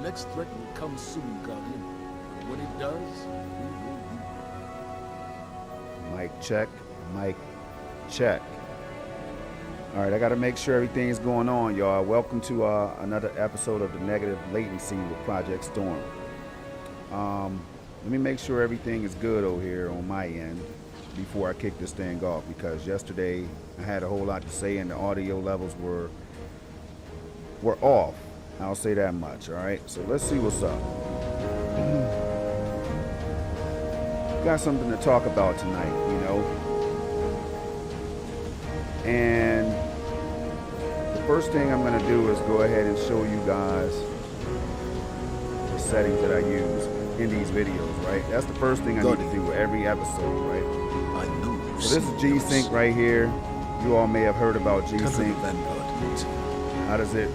next threat will come soon, Guardian. And when it does, we will be. Mic check, mic check. All right, I got to make sure everything's going on, y'all. Welcome to another episode of the Negative Latency with Project Storm. Let me make sure everything is good over here on my end before I kick this thing off, because yesterday I had a whole lot to say and the audio levels were off. I'll say that much. All right, so let's see what's up. Got something to talk about tonight, you know. And the first thing I'm going to do is go ahead and show you guys the settings that I use in these videos, right? That's the first thing I need to do every episode, right? I know. So this is G-Sync right here. You all may have heard about G-Sync. How does it,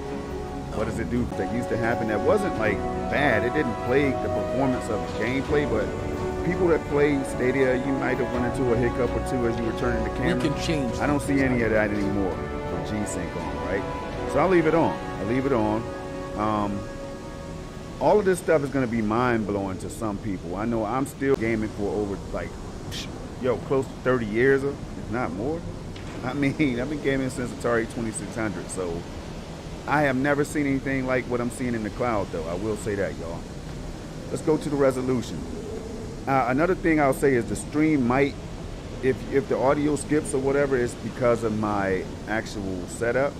what does it do? That used to happen. That wasn't like bad. It didn't plague the performance of the gameplay, but people that play Stadia, you might have run into a hiccup or two as you were turning the camera. We can change. I don't see any of that anymore with G-Sync on, right? So I'll leave it on. All of this stuff is going to be mind-blowing to some people. I know I'm still gaming for over, like, close to 30 years, if not more. I mean, I've been gaming since Atari 2600, so I have never seen anything like what I'm seeing in the cloud, though. I will say that, y'all. Let's go to the resolution. Another thing I'll say is the stream might, if the audio skips or whatever, it's because of my actual setup.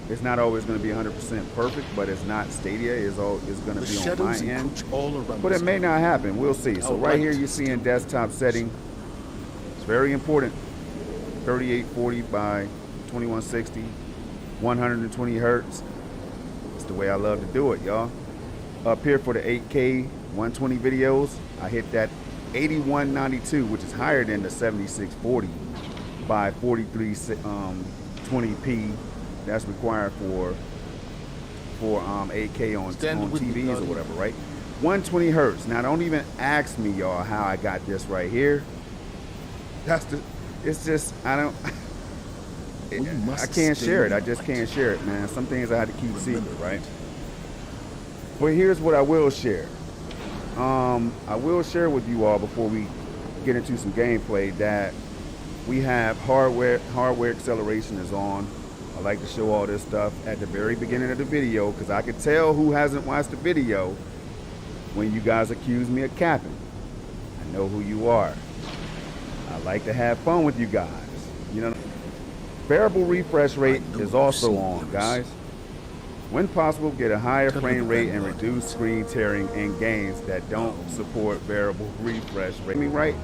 It's not always going to be 100% perfect, but it's not Stadia. It's going to be on my end. But it may not happen. We'll see. So right here you're seeing desktop setting. It's very important. 3840 by 2160, 120 hertz. It's the way I love to do it, y'all. Up here for the 8K 120 videos, I hit that 8192, which is higher than the 7640 by 4320p. That's required for 8K on TVs or whatever, right? 120 hertz. Now don't even ask me, y'all, how I got this right here. It's just, I can't share it. I just can't share it, man. Some things I had to keep secret, right? But here's what I will share. I will share with you all before we get into some gameplay that we have hardware acceleration is on. I like to show all this stuff at the very beginning of the video because I can tell who hasn't watched the video when you guys accuse me of capping. I know who you are. I like to have fun with you guys. You know, variable refresh rate is also on, guys. When possible, get a higher frame rate and reduce screen tearing in games that don't support variable refresh rate. I mean, right?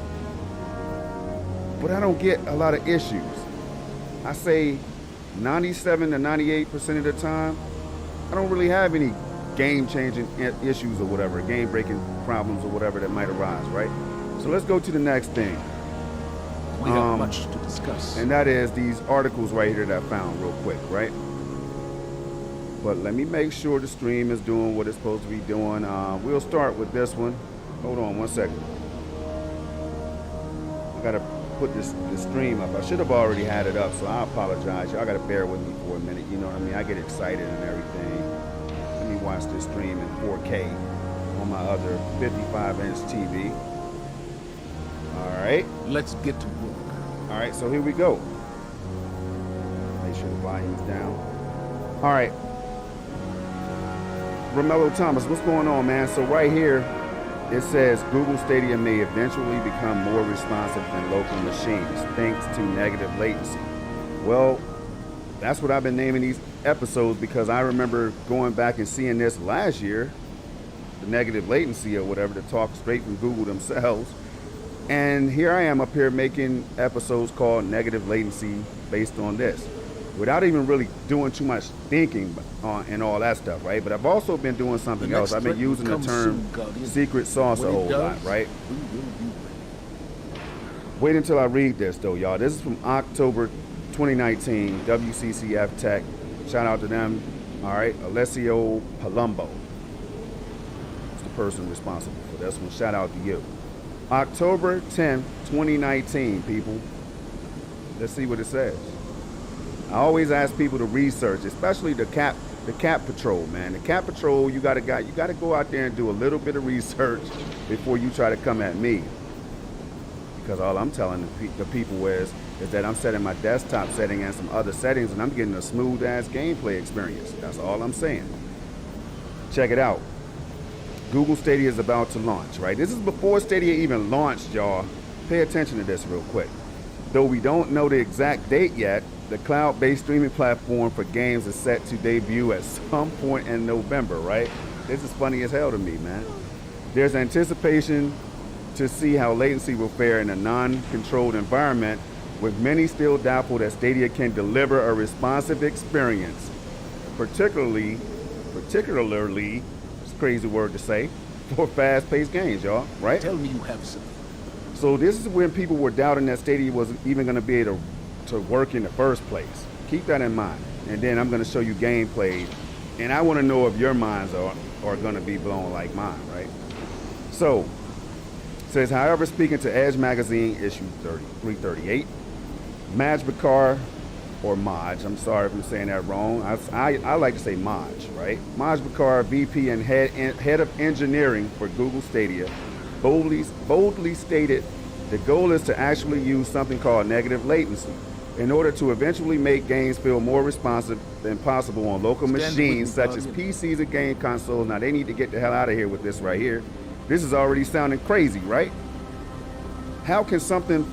But I don't get a lot of issues. I say 97 to 98% of the time, I don't really have any game-changing issues or whatever, game-breaking problems or whatever that might arise, right? So let's go to the next thing. We have much to discuss. And that is these articles right here that I found real quick, right? But let me make sure the stream is doing what it's supposed to be doing. We'll start with this one. Hold on one second. I gotta put this stream up. I should have already had it up, so I apologize. Y'all gotta bear with me for a minute. You know what I mean? I get excited and everything. Let me watch this stream in 4K on my other 55-inch TV. All right. Let's get to work. All right, so here we go. Make sure the volume's down. All right. Romello Thomas, what's going on, man? So right here, it says Google Stadia may eventually become more responsive than local machines, thanks to negative latency. Well, that's what I've been naming these episodes because I remember going back and seeing this last year, the negative latency or whatever, to talk straight from Google themselves. And here I am up here making episodes called Negative Latency based on this, without even really doing too much thinking and all that stuff, right? But I've also been doing something else. I've been using the term secret sauce a whole lot, right? Wait until I read this, though, y'all. This is from October 2019, WCCF Tech. Shout out to them, all right? Alessio Palumbo. It's the person responsible for this one. Shout out to you. October 10th, 2019, people. Let's see what it says. I always ask people to research, especially the the Cat Patrol, man. The Cat Patrol, you gotta go out there and do a little bit of research before you try to come at me. Because all I'm telling the people is that I'm setting my desktop setting and some other settings, and I'm getting a smooth ass gameplay experience. That's all I'm saying. Check it out. Google Stadia is about to launch, right? This is before Stadia even launched, y'all. Pay attention to this real quick. Though we don't know the exact date yet, the cloud-based streaming platform for games is set to debut at some point in November, right? This is funny as hell to me, man. There's anticipation to see how latency will fare in a non-controlled environment, with many still doubtful that Stadia can deliver a responsive experience, particularly, it's a crazy word to say, for fast-paced games, y'all, right? Tell me you have something. So this is when people were doubting that Stadia was even going to be able to work in the first place. Keep that in mind. And then I'm going to show you gameplay, and I want to know if your minds are going to be blown like mine, right? So, it says, however, speaking to Edge Magazine, issue 338, Maj Bakar, or Maj, I'm sorry if I'm saying that wrong. I like to say Maj, right? Maj Bakar, VP and head of engineering for Google Stadia, boldly stated the goal is to actually use something called negative latency in order to eventually make games feel more responsive than possible on local machines such as PCs and game consoles. Now they need to get the hell out of here with this right here. This is already sounding crazy, right? How can something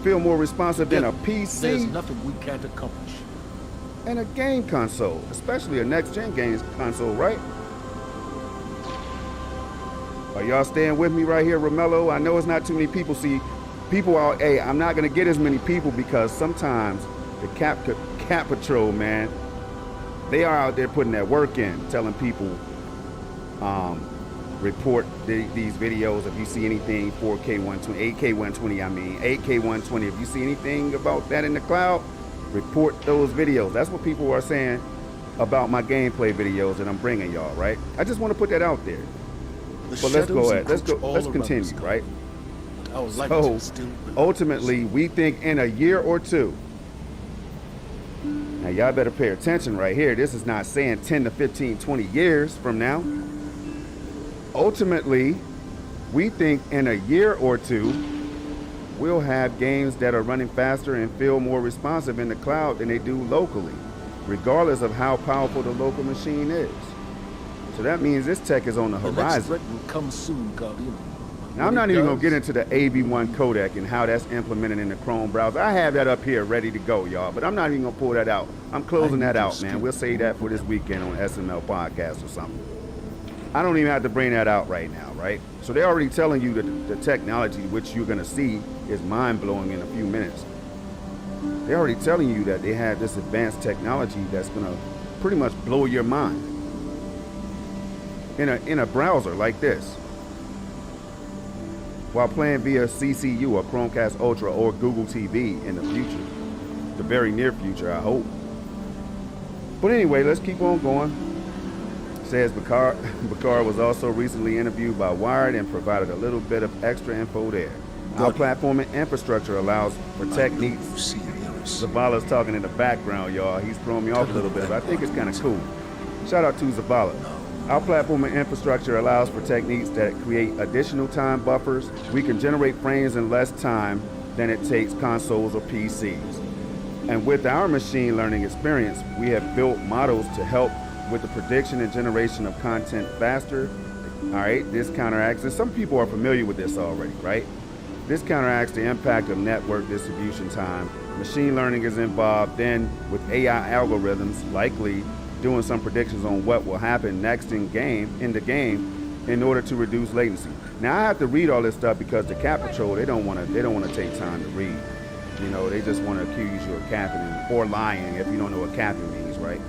feel more responsive than a PC? There's nothing we can't accomplish. And a game console, especially a next-gen games console, right? Are y'all staying with me right here, Romello? I know it's not too many people. See, people are, hey, I'm not going to get as many people because sometimes the Cat Patrol, man, they are out there putting that work in, telling people, report these videos if you see anything 4K 120, 8K 120, 8K 120. If you see anything about that in the cloud, report those videos. That's what people are saying about my gameplay videos that I'm bringing y'all, right? I just want to put that out there. But let's go ahead. Let's continue, right? So ultimately, we think in a year or two. Now y'all better pay attention right here. This is not saying 10 to 15, 20 years from now. Ultimately, we think in a year or two, we'll have games that are running faster and feel more responsive in the cloud than they do locally, regardless of how powerful the local machine is. So that means this tech is on the horizon. Threat will come soon, Guardian. Now, I'm not even going to get into the AV1 codec and how that's implemented in the Chrome browser. I have that up here ready to go, y'all, but I'm not even going to pull that out. I'm closing that out, man. We'll save that for this weekend on SML Podcast or something. I don't even have to bring that out right now, right? So they're already telling you that the technology which you're going to see is mind-blowing in a few minutes. They're already telling you that they have this advanced technology that's going to pretty much blow your mind in a browser like this, while playing via CCU or Chromecast Ultra or Google TV in the future, the very near future, I hope. But anyway, let's keep on going. Says Bakar was also recently interviewed by Wired and provided a little bit of extra info there. Our platform and infrastructure allows for techniques. Zavala's talking in the background, y'all. He's throwing me off a little bit, but I think it's kind of cool. Shout out to Zavala. Our platform and infrastructure allows for techniques that create additional time buffers. We can generate frames in less time than it takes consoles or PCs. And with our machine learning experience, we have built models to help with the prediction and generation of content faster. All right, this counteracts, and some people are familiar with this already, right? This counteracts the impact of network distribution time. Machine learning is involved then with AI algorithms, likely doing some predictions on what will happen next in the game in order to reduce latency. Now I have to read all this stuff because the Cat Patrol, they don't want to take time to read. You know, they just want to accuse you of capping or lying if you don't know what capping means, right?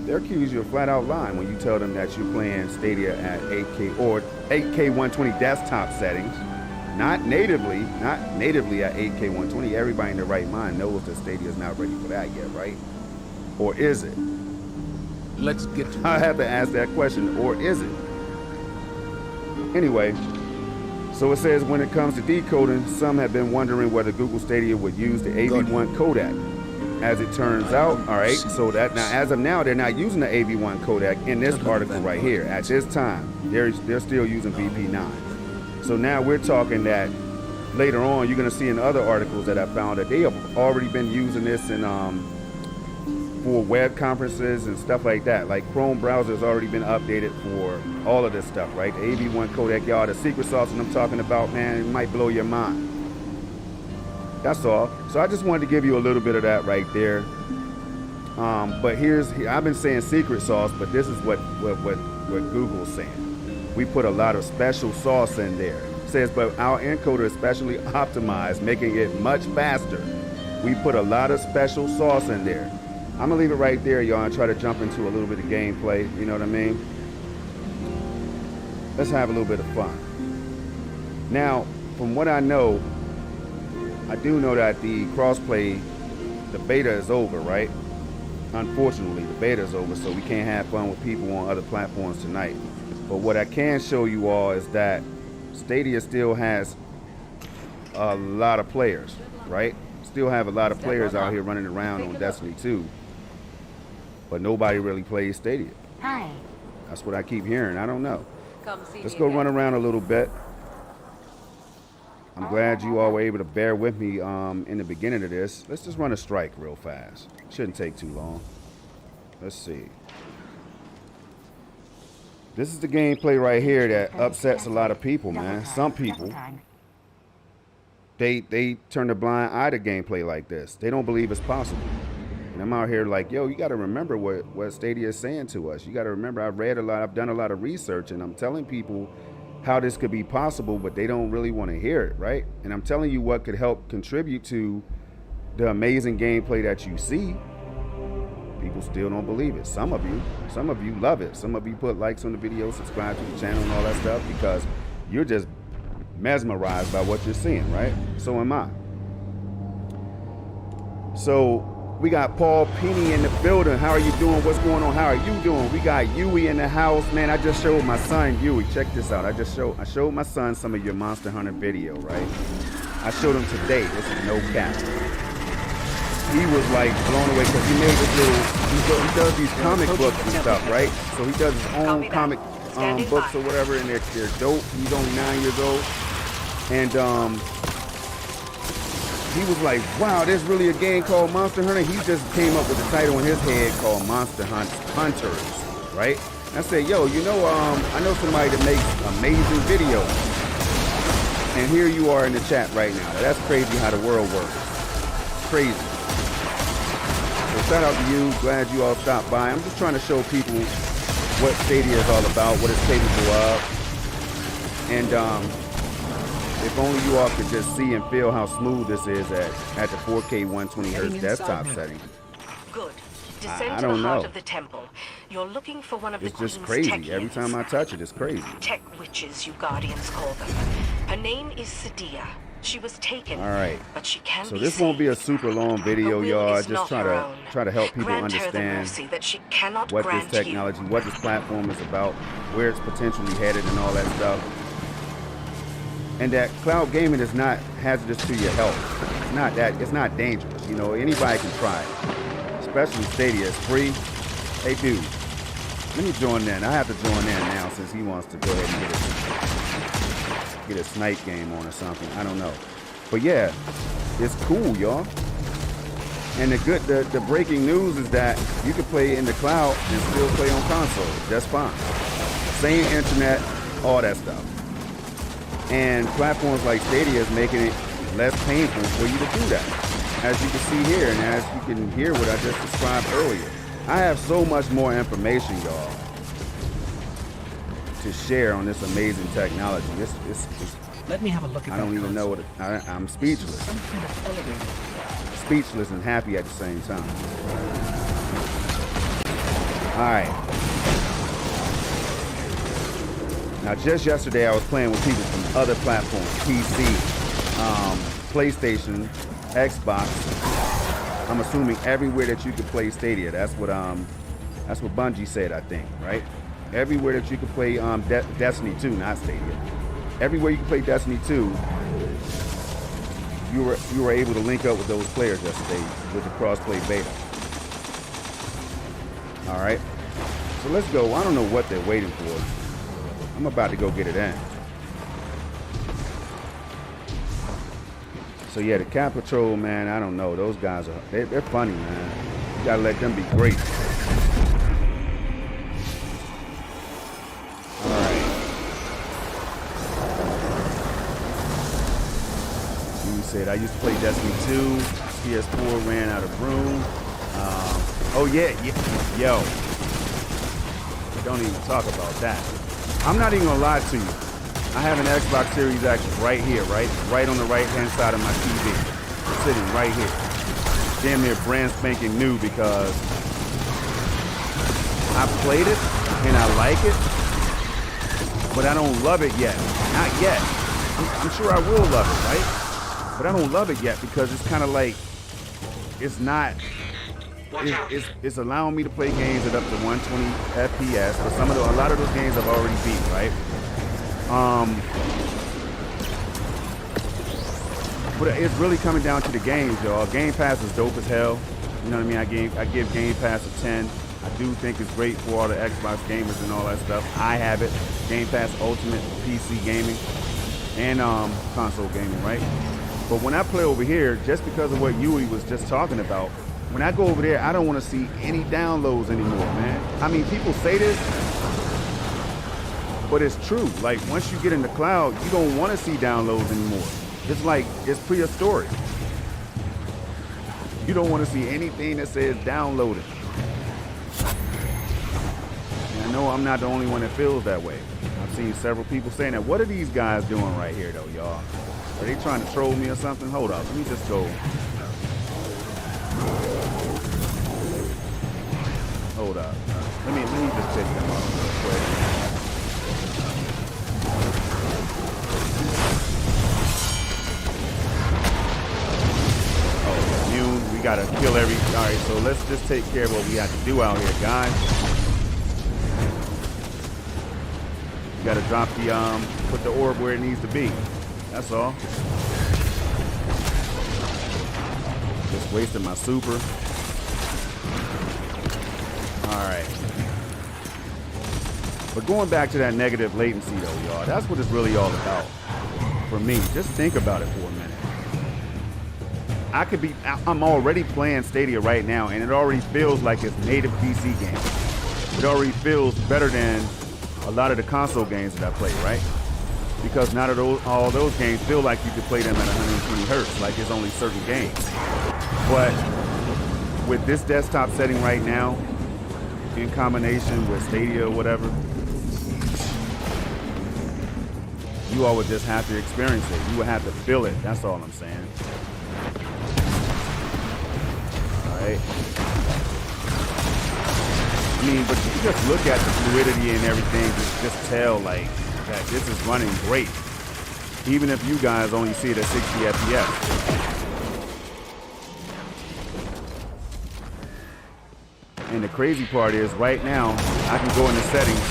They accuse you of flat out lying when you tell them that you're playing Stadia at 8K or 8K 120 desktop settings, not natively at 8K 120. Everybody in their right mind knows that Stadia is not ready for that yet, right? Or is it? Let's get to it. I have to ask that question, or is it? Anyway, so it says when it comes to decoding, some have been wondering whether Google Stadia would use the AV1 codec. as it turns out, all right, so that now, as of now, they're not using the AV1 codec in this article right here. At this time, they're still using VP9. So now we're talking that later on, you're going to see in other articles that I found that they have already been using this in for web conferences and stuff like that. Like Chrome browser has already been updated for all of this stuff, right? The AV1 codec, y'all, the secret sauce that I'm talking about, man, it might blow your mind. That's all. So I just wanted to give you a little bit of that right there. But I've been saying secret sauce, but this is what Google's saying. We put a lot of special sauce in there. It says, but our encoder is specially optimized, making it much faster. We put a lot of special sauce in there. I'm gonna leave it right there, y'all, and try to jump into a little bit of gameplay. You know what I mean? Let's have a little bit of fun. Now, from what I know, I do know that the crossplay, the beta is over, right? Unfortunately, the beta is over, so we can't have fun with people on other platforms tonight. But what I can show you all is that Stadia still has a lot of players, right? Still have a lot of players out here running around on Destiny 2. But nobody really plays Stadia. Hi. That's what I keep hearing. I don't know. Come see Let's me go again. run around a little bit. I'm glad you all were able to bear with me in the beginning of this. Let's just run a strike real fast. Shouldn't take too long. Let's see. This is the gameplay right here that upsets a lot of people, man. Some people, they turn a blind eye to gameplay like this. They don't believe it's possible. And I'm out here like, yo, you got to remember what Stadia is saying to us. You got to remember, I've read a lot, I've done a lot of research, and I'm telling people how this could be possible, but they don't really want to hear it, right? And I'm telling you what could help contribute to the amazing gameplay that you see. People still don't believe it. Some of you love it. Some of you put likes on the video, subscribe to the channel and all that stuff because you're just mesmerized by what you're seeing, right? So am I. So we got Paul Penny in the building. How are you doing? What's going on? How are you doing? We got Yui in the house. Man, I just showed my son Yui. Check this out. I showed my son some of your Monster Hunter video, right? I showed him today. This is no cap. He was like blown away because he made this little, he does these comic books and stuff, right? So he does his own comic books or whatever, and they're dope. He's only 9 years old. And he was like, wow, there's really a game called Monster Hunter. He just came up with the title in his head called Monster Hunters, right? And I said, yo, you know, I know somebody that makes amazing videos. And here you are in the chat right now. That's crazy how the world works. Crazy. So shout out to you. Glad you all stopped by. I'm just trying to show people what Stadia is all about, what it's capable of. And if only you all could just see and feel how smooth this is at the 4K 120 hertz desktop setting. Good. Descend I to the don't heart know. of the temple. You're looking for one of It's the just Queen's crazy. Every time I touch it, it's crazy. Tech witches, you guardians call them. Her name is Stadia. She was taken. All right. But she can So be this won't be a saved. super long video, Her will y'all. I is just not try her to own. help people Grant her the understand mercy that she cannot what this grant technology, you. what this platform is about, where it's potentially headed, and all that stuff. And that cloud gaming is not hazardous to your health. It's not dangerous. You know, anybody can try it. Especially Stadia, it's free. Hey dude, let me join in. I have to join in now since he wants to go ahead and get a snipe game on or something. I don't know. But yeah, it's cool, y'all. And the breaking news is that you can play in the cloud and still play on console just fine. Same internet, all that stuff. And platforms like Stadia is making it less painful for you to do that. As you can see here, and as you can hear what I just described earlier. I have so much more information, y'all, to share on this amazing technology. Let me have a look at I don't even know what I'm speechless. Some kind of elevator. Speechless and happy at the same time. All right. Now, just yesterday, I was playing with people from other platforms, PC, PlayStation, Xbox. I'm assuming everywhere that you could play Stadia. That's what Bungie said, I think, right? Everywhere that you could play Destiny 2, not Stadia. Everywhere you can play Destiny 2, you were able to link up with those players yesterday with the cross-play beta. All right, so let's go. I don't know what they're waiting for. I'm about to go get it in. So yeah, the Cat Patrol, man, I don't know. Those guys are they're funny, man. You gotta let them be great. All right. You said I used to play Destiny 2. PS4 ran out of room. Oh yeah, yo. Don't even talk about that. I'm not even gonna lie to you. I have an Xbox Series X right here, right on the right-hand side of my TV, sitting right here. Damn near brand spanking new because I played it and I like it, but I don't love it yet. Not yet. I'm sure I will love it, right? But I don't love it yet because it's kind of like it's not. It's allowing me to play games at up to 120 FPS, but a lot of those games I've already beat, right? But it's really coming down to the games, y'all. Game Pass is dope as hell. You know what I mean? I give Game Pass a 10. I do think it's great for all the Xbox gamers and all that stuff. I have it. Game Pass Ultimate PC gaming and console gaming, right? But when I play over here, just because of what Yui was just talking about, when I go over there, I don't want to see any downloads anymore, man. I mean, people say this, but it's true. Like, once you get in the cloud, you don't want to see downloads anymore. It's like, it's prehistoric. You don't want to see anything that says downloaded. And I know I'm not the only one that feels that way. I've seen several people saying that. What are these guys doing right here, though, y'all? Are they trying to troll me or something? Hold up, let me just go. Hold up. Let me just take them off real quick. Oh, immune. We gotta kill every. All right, so let's just take care of what we have to do out here, guys. You gotta drop the put the orb where it needs to be. That's all. Just wasting my super. All right. But going back to that negative latency though, y'all, that's what it's really all about. For me, just think about it for a minute. I'm already playing Stadia right now, and it already feels like it's native PC game. It already feels better than a lot of the console games that I play, right? Because not all those games feel like you could play them at 120 hertz, like it's only certain games. But with this desktop setting right now, in combination with Stadia or whatever, you all would just have to experience it. You would have to feel it. That's all I'm saying. All right. I mean, but you just look at the fluidity and everything, just tell like that this is running great. Even if you guys only see it at 60 FPS. And the crazy part is right now, I can go in the settings,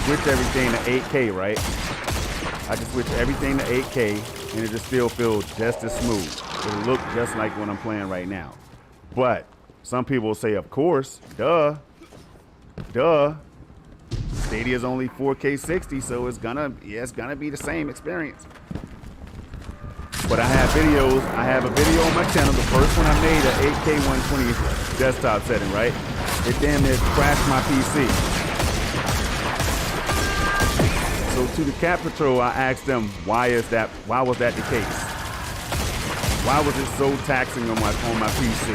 switch everything to 8K, right? I can switch everything to 8K and it just still feels just as smooth. It'll look just like what I'm playing right now. But some people will say, of course, duh. Stadia is only 4K 60, so it's gonna be the same experience. But I have videos. I have a video on my channel. The first one I made at 8K 120 desktop setting, right? It damn near crashed my PC. So to the Cat Patrol, I asked them, why was that the case? Why was it so taxing on my PC?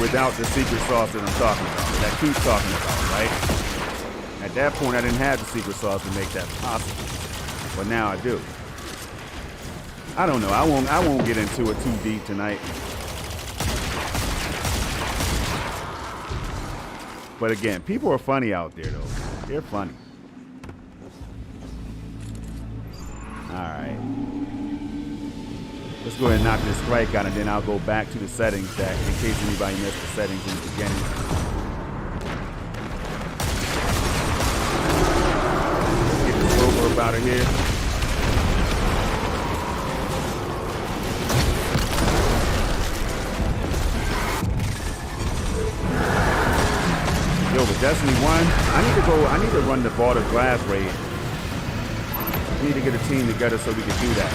Without the secret sauce that I'm talking about, that I keep talking about, right? At that point, I didn't have the secret sauce to make that possible. But now I do. I don't know. I won't get into it too deep tonight. But again, people are funny out there, though. They're funny. All right. Let's go ahead and knock this strike out, and then I'll go back to the settings that, in case anybody missed the settings in the beginning. Get this rover up out of here. with Destiny 1, I need to run the Vault of Glass raid. I need to get a team together so we can do that.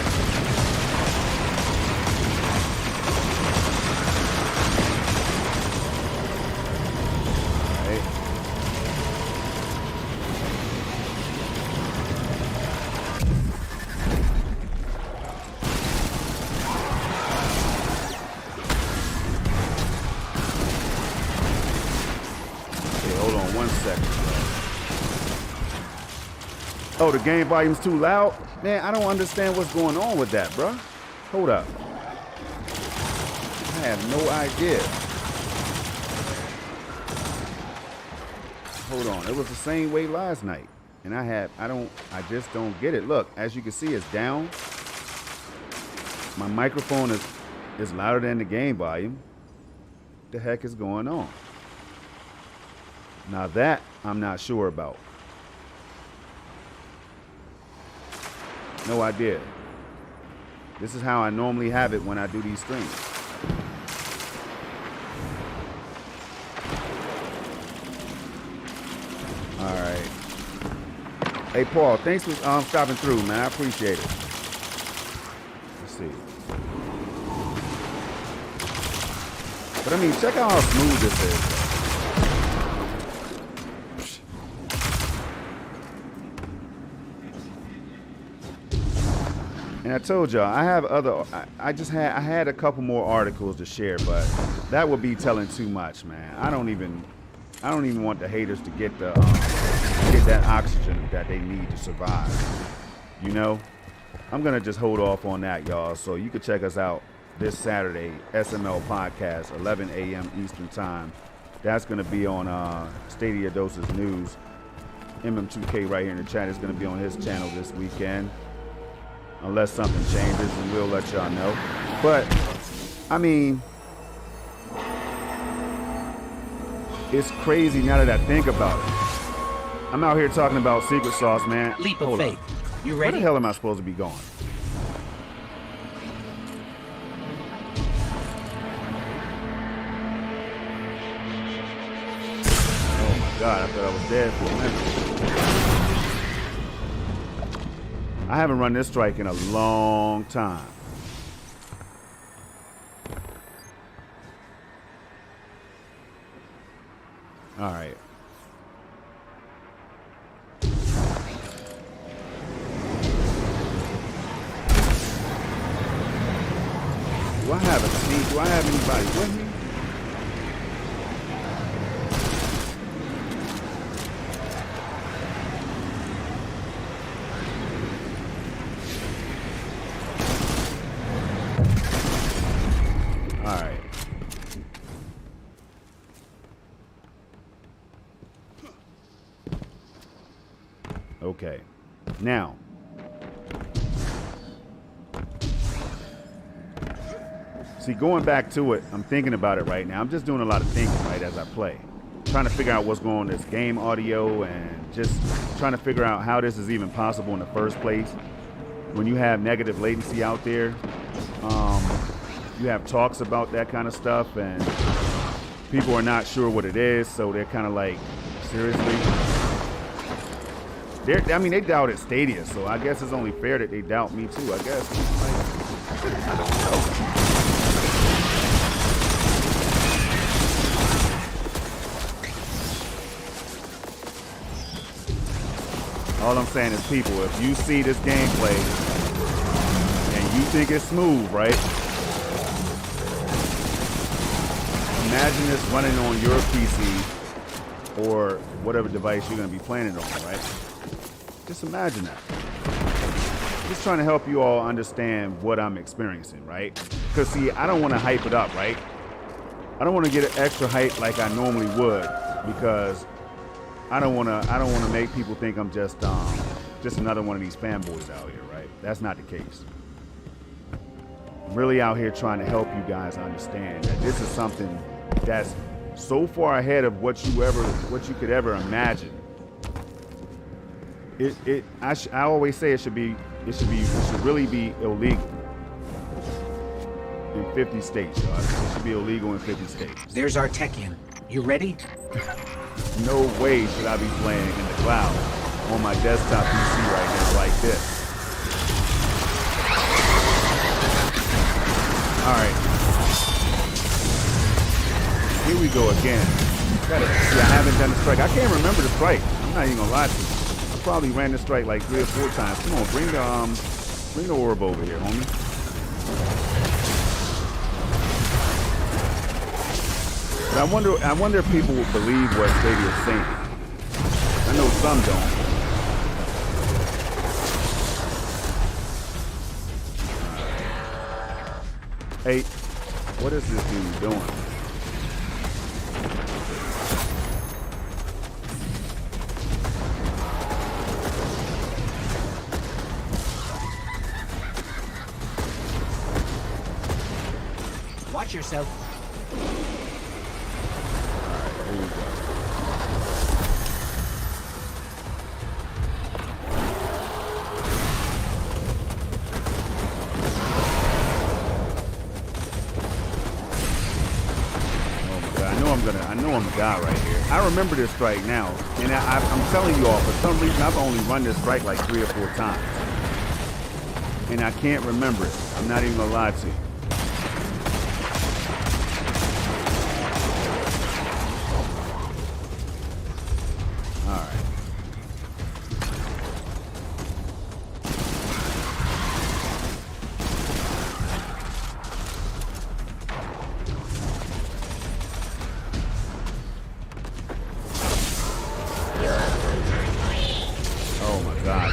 Oh, the game volume's too loud? Man, I don't understand what's going on with that, bruh. Hold up. I have no idea. Hold on. It was the same way last night. And I just don't get it. Look, as you can see, it's down. My microphone is louder than the game volume. What the heck is going on? Now that I'm not sure about. No idea. This is how I normally have it when I do these streams. All right. Hey, Paul, thanks for stopping through, man. I appreciate it. Let's see. But I mean, check out how smooth this is. And I told y'all I have I had a couple more articles to share, but that would be telling too much, man. I don't even want the haters to get that oxygen that they need to survive. You know, I'm gonna just hold off on that, y'all. So you can check us out this Saturday, SML Podcast, 11 a.m. Eastern Time. That's gonna be on Stadia Doses News. MM2K right here in the chat is gonna be on his channel this weekend. Unless something changes, and we'll let y'all know. But, I mean, it's crazy now that I think about it. I'm out here talking about secret sauce, man. Leap of faith. You ready? Where the hell am I supposed to be going? Oh my God, I thought I was dead for a minute. I haven't run this strike in a long time. All right. Do I have a team? Do I have anybody with me? Okay, now, see, going back to it, I'm thinking about it right now. I'm just doing a lot of thinking, right, as I play. Trying to figure out what's going on in this game audio and just trying to figure out how this is even possible in the first place. When you have negative latency out there, you have talks about that kind of stuff and people are not sure what it is, so they're kind of like, seriously? I mean, they doubted Stadia, so I guess it's only fair that they doubt me too, I guess. Like, I don't know. All I'm saying is, people, if you see this gameplay and you think it's smooth, right? Imagine this running on your PC or whatever device you're going to be playing it on, right? Just imagine that. Just trying to help you all understand what I'm experiencing, right? Because see, I don't want to hype it up, right? I don't want to get an extra hype like I normally would, because I don't want to make people think I'm just another one of these fanboys out here, right? That's not the case. I'm really out here trying to help you guys understand that this is something that's so far ahead of what you could ever imagine. I always say it should really be illegal in 50 states. It should be illegal in 50 states. There's our tech in. You ready? No way should I be playing in the cloud on my desktop PC right now like this. All right. Here we go again. See, I haven't done the strike. I can't remember the strike. I'm not even gonna lie to you. I probably ran the strike like 3 or 4 times. Come on, bring the orb over here, homie. But I wonder if people will believe what Stadia is saying. I know some don't. Hey, what is this dude doing? Watch yourself. Here we go. I know I'm a guy right here. I remember this strike now, and I'm telling you all, for some reason I've only run this strike like 3 or 4 times, and I can't remember it. I'm not even gonna lie to you. All right.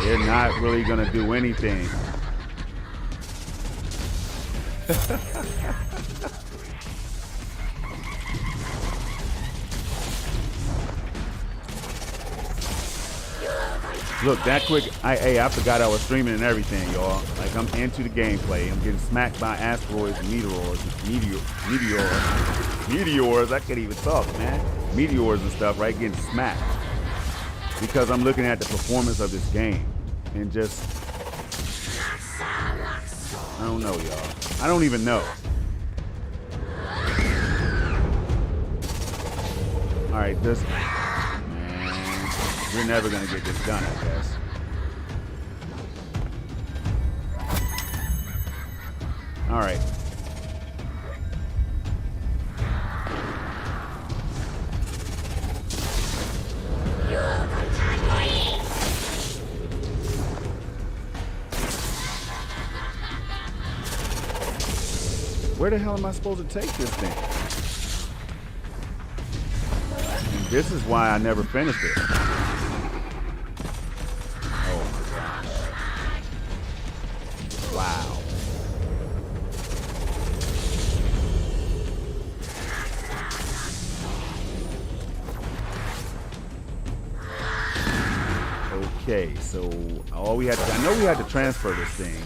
They're not really gonna do anything. Look, that quick. I forgot I was streaming and everything, y'all. Like, I'm into the gameplay. I'm getting smacked by asteroids and meteors. I can't even talk, man. Meteors and stuff, right? Getting smacked. Because I'm looking at the performance of this game and just, I don't know, y'all. I don't even know. All right, this, man, we're never gonna get this done, I guess. All right. Where the hell am I supposed to take this thing? And this is why I never finished it. Oh my gosh. Wow. Okay, so all we had to, I know we had to transfer this thing.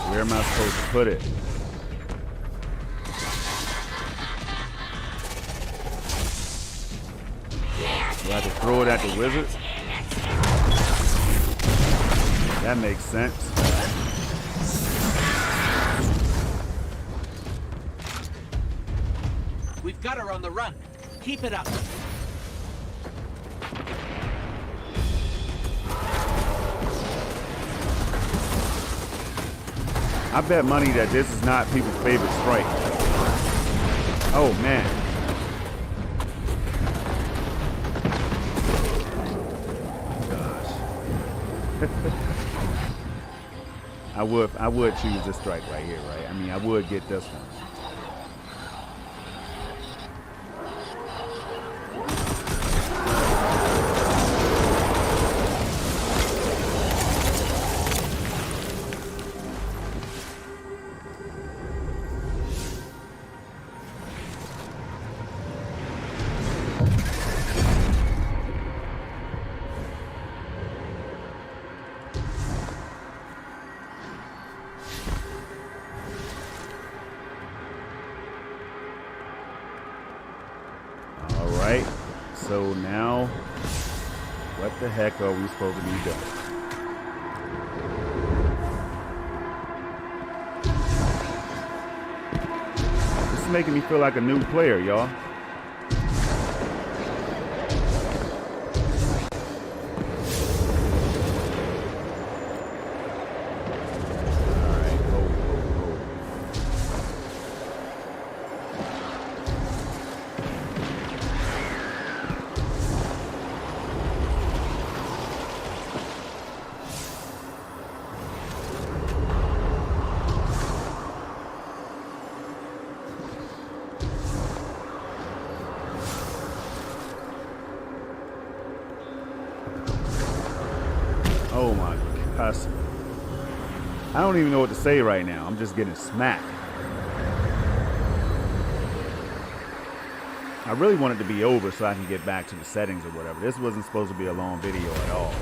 Where am I supposed to put it? Do I have to throw it at the wizard? That makes sense. We've got her on the run. Keep it up. I bet money that this is not people's favorite strike. Oh man. Gosh. I would choose this strike right here, right? I mean, I would get this one. All right. So now, what the heck are we supposed to be doing? This is making me feel like a new player, y'all. Oh my gosh. I don't even know what to say right now. I'm just getting smacked. I really want it to be over so I can get back to the settings or whatever. This wasn't supposed to be a long video at all.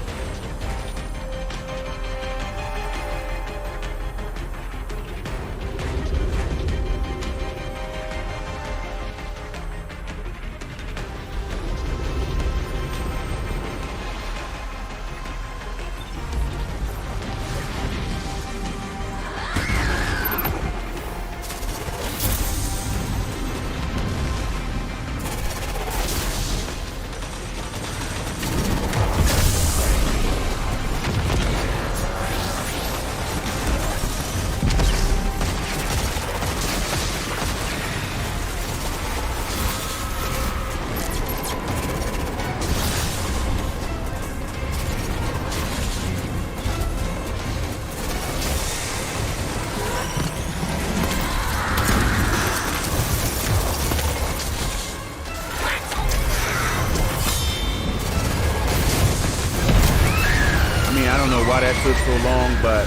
I don't know why that took so long, but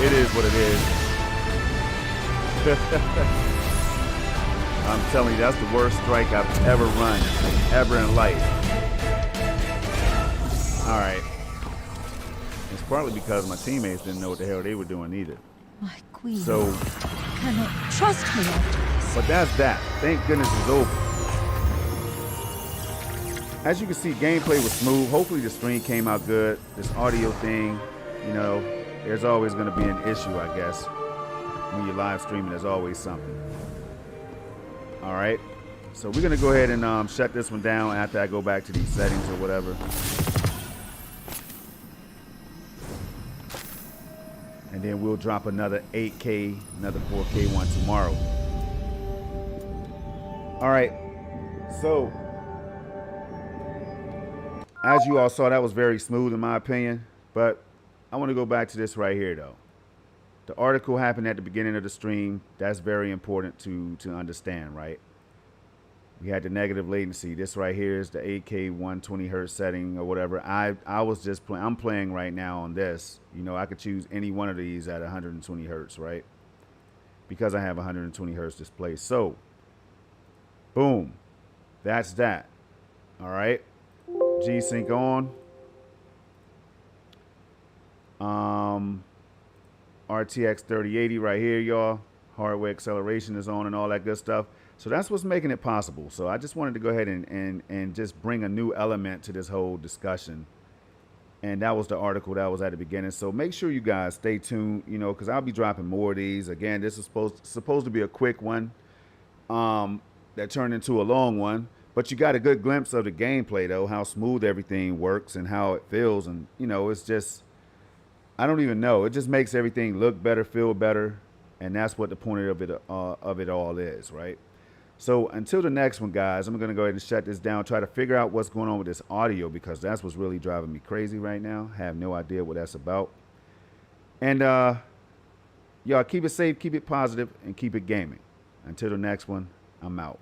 it is what it is. I'm telling you, that's the worst strike I've ever run, ever in life. All right. It's partly because my teammates didn't know what the hell they were doing either. My queen. So, cannot trust me after this. but that's that. Thank goodness it's over. As you can see, gameplay was smooth. Hopefully the stream came out good. This audio thing, you know, there's always going to be an issue, I guess. When you're live streaming, there's always something. All right. So we're going to go ahead and shut this one down after I go back to these settings or whatever. And then we'll drop another 8K, another 4K one tomorrow. All right. So, as you all saw, that was very smooth in my opinion, but I want to go back to this right here though. The article happened at the beginning of the stream. That's very important to understand, right? We had the negative latency. This right here is the 8K 120 hertz setting or whatever. I was just playing. I'm playing right now on this. You know, I could choose any one of these at 120 hertz, right? Because I have 120 hertz display. So, boom, that's that. All right. G-Sync on. RTX 3080 right here, y'all. Hardware acceleration is on and all that good stuff. So that's what's making it possible. So I just wanted to go ahead and just bring a new element to this whole discussion. And that was the article that was at the beginning. So make sure you guys stay tuned, you know, because I'll be dropping more of these. Again, this is supposed to be a quick one that turned into a long one. But you got a good glimpse of the gameplay, though, how smooth everything works and how it feels. And, you know, it's just, I don't even know. It just makes everything look better, feel better. And that's what the point of it all is, right? So until the next one, guys, I'm going to go ahead and shut this down, try to figure out what's going on with this audio, because that's what's really driving me crazy right now. I have no idea what that's about. And, y'all, keep it safe, keep it positive, and keep it gaming. Until the next one, I'm out.